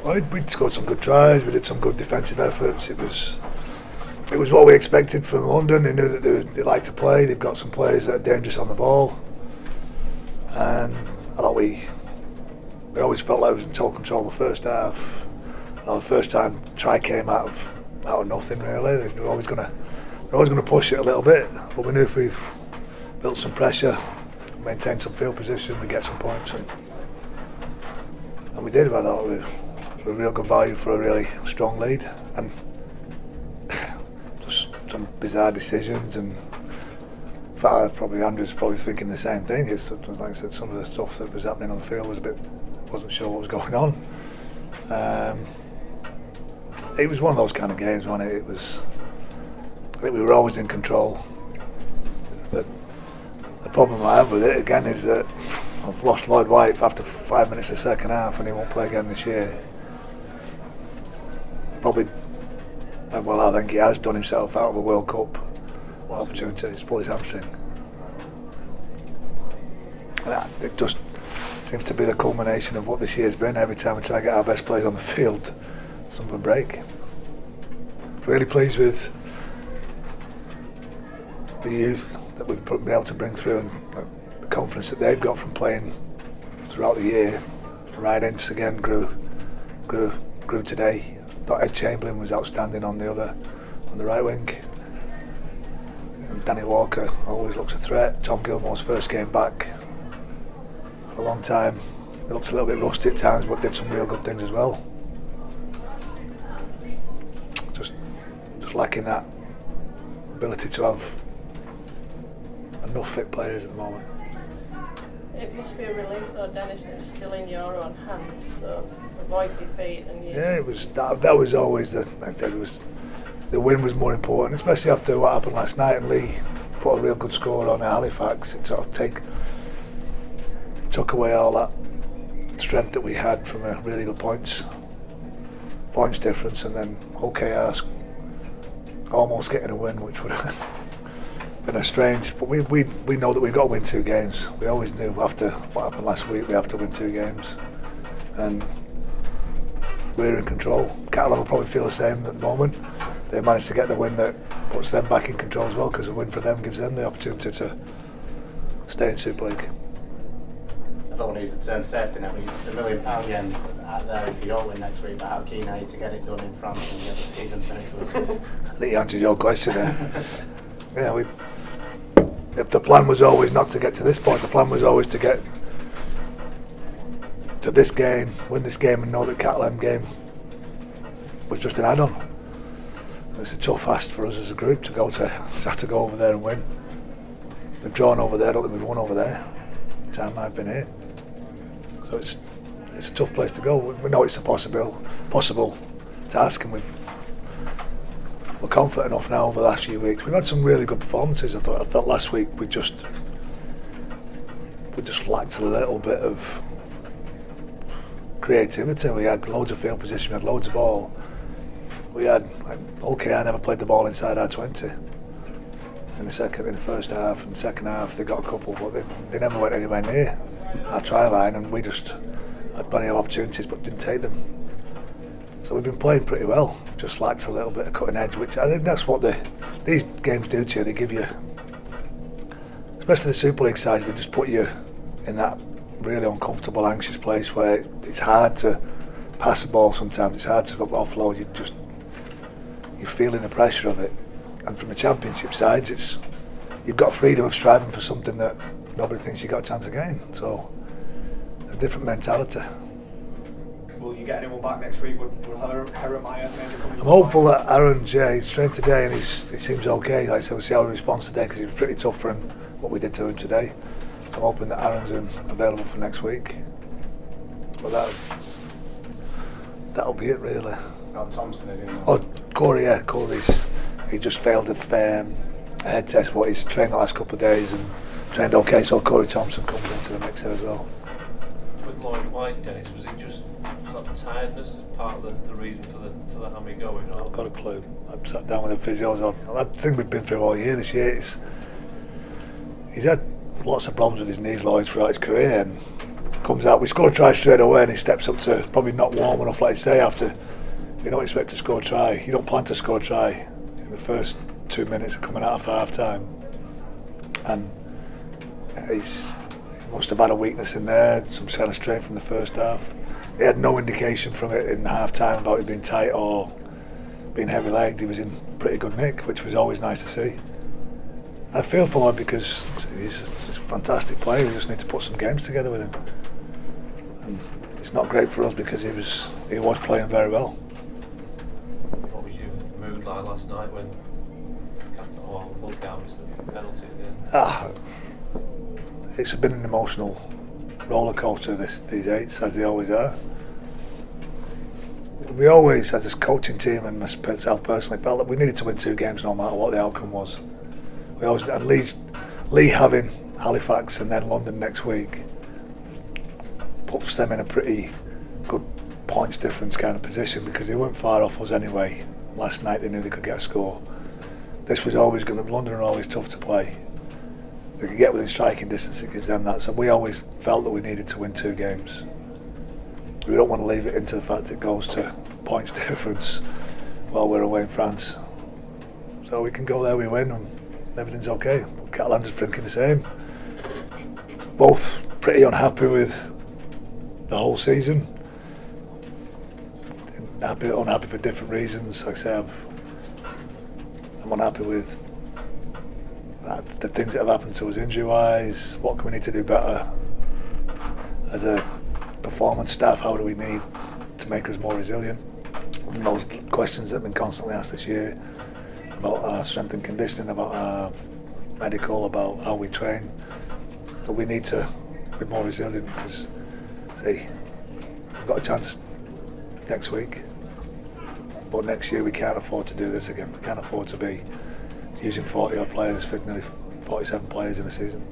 Well, we'd scored some good tries. We did some good defensive efforts. It was what we expected from London. They knew that they like to play. They've got some players that are dangerous on the ball, and I thought we always felt like we was in total control the first half. The first time try came out of nothing really. We're always going to push it a little bit, but we knew if we built some pressure, maintained some field position, we get some points, and we did. I thought we were real good value for a really strong lead, and just some bizarre decisions. And in fact, Andrew's probably thinking the same thing. It's like I said, some of the stuff that was happening on the field wasn't sure what was going on. It was one of those kind of games, wasn't it? I think we were always in control. But the problem I have with it again is that I've lost Lloyd White after 5 minutes of the second half, and he won't play again this year. Probably, well, I think he has done himself out of a World Cup opportunity. He's pulled his hamstring. And it just seems to be the culmination of what this year's been. Every time we try to get our best players on the field, something break. Really pleased with the youth that we've been able to bring through, and the confidence that they've got from playing throughout the year. Ryan Ince again grew today. I thought Ed Chamberlain was outstanding on the right wing. And Danny Walker always looks a threat. Tom Gilmore's first game back for a long time. He looks a little bit rusty at times, but did some real good things as well. Just lacking that ability to have enough fit players at the moment. It must be a relief though, Dennis, that it's still in your own hands, so avoid defeat. And yeah, it was that was always the win was more important, especially after what happened last night, and Lee put a real good score on at Halifax. It sort of took away all that strength that we had from a really good points difference, and then Hull KR almost getting a win, which would have been a strange. But we know that we've got to win 2 games. We always knew after what happened last week we have to win 2 games, and we're in control. Catalan will probably feel the same at the moment. They managed to get the win that puts them back in control as well, because a win for them gives them the opportunity to stay in Super League. I don't want to use the term safety net, but the £1 million games out there if you don't win next week, but how keen are you to get it done in France and get the season finished with? I think you answered your question there. Yeah, if the plan was always not to get to this point, the plan was always to get to this game, win this game, and know that Catalan game was just an add-on. It's a tough ask for us as a group to have to go over there and win. We've drawn over there, I don't think we've won over there the time I've been here. So it's a tough place to go. We know it's a possible task, and we're confident enough now over the last few weeks. We've had some really good performances. I felt last week we just lacked a little bit of creativity. We had loads of field position, we had loads of ball. We had OKR never played the ball inside our 20 in the first half. In the second half they got a couple, but they never went anywhere near our try line, and we just had plenty of opportunities but didn't take them. So we've been playing pretty well, just lacked a little bit of cutting edge, which I think that's what these games do to you. They give you, especially the Super League sides, they just put you in that really uncomfortable, anxious place where it's hard to pass the ball sometimes, it's hard to offload, you're feeling the pressure of it. And from the Championship sides, you've got freedom of striving for something that nobody thinks you've got a chance of getting. So, a different mentality. Will you get anyone back next week? Will Jeremiah maybe come in? I'm hopeful that Aaron's, he's trained today and he seems okay. Like I said, we'll see how he responds today, because it was pretty tough for him, what we did to him today. So I'm hoping that Aaron's available for next week. But that'll be it really. Oh, Thompson is in there. Oh, Corey, he just failed a head test, but he's trained the last couple of days and trained okay, so Corey Thompson comes into the mix there as well. With Lloyd White, Dennis, was it just sort of tiredness as part of the reason for the hammy going? Or? I've got a clue. I've sat down with the physios. I think we've been through all year this year. He's had lots of problems with his knees, Lloyd, throughout his career, and comes out. We score a try straight away, and he steps up to probably not warm enough, like you say. After you don't expect to score a try, you don't plan to score a try in the first 2 minutes of coming out of half time, and he must have had a weakness in there, some kind of strain from the first half. He had no indication from it in half time about it being tight or being heavy legged. He was in pretty good nick, which was always nice to see. I feel for him because he's a fantastic player. We just need to put some games together with him. And it's not great for us because he was playing very well. What was your mood like last night when Vulcan was the penalty at the end? It's been an emotional roller coaster, these eights, as they always are. We always, as a coaching team and myself personally, felt that we needed to win 2 games no matter what the outcome was. We always, at least Lee having Halifax and then London next week, puts them in a pretty good points difference kind of position because they weren't far off us anyway. Last night they knew they could get a score. This was always going to, London are always tough to play. They could get within striking distance, it gives them that. So we always felt that we needed to win 2 games. We don't want to leave it into the fact it goes to points difference while we're away in France. So we can go there, we win, and everything's okay. Catalans are thinking the same. Both pretty unhappy with the whole season. Unhappy for different reasons. Like I say, I'm unhappy with the things that have happened to us injury-wise. What can we need to do better as a performance staff? How do we need to make us more resilient? And those questions that have been constantly asked this year about our strength and conditioning, about our medical, about how we train. But we need to be more resilient because, see, we've got a chance next week, but next year we can't afford to do this again. We can't afford to be using 40 odd players for nearly 47 players in a season.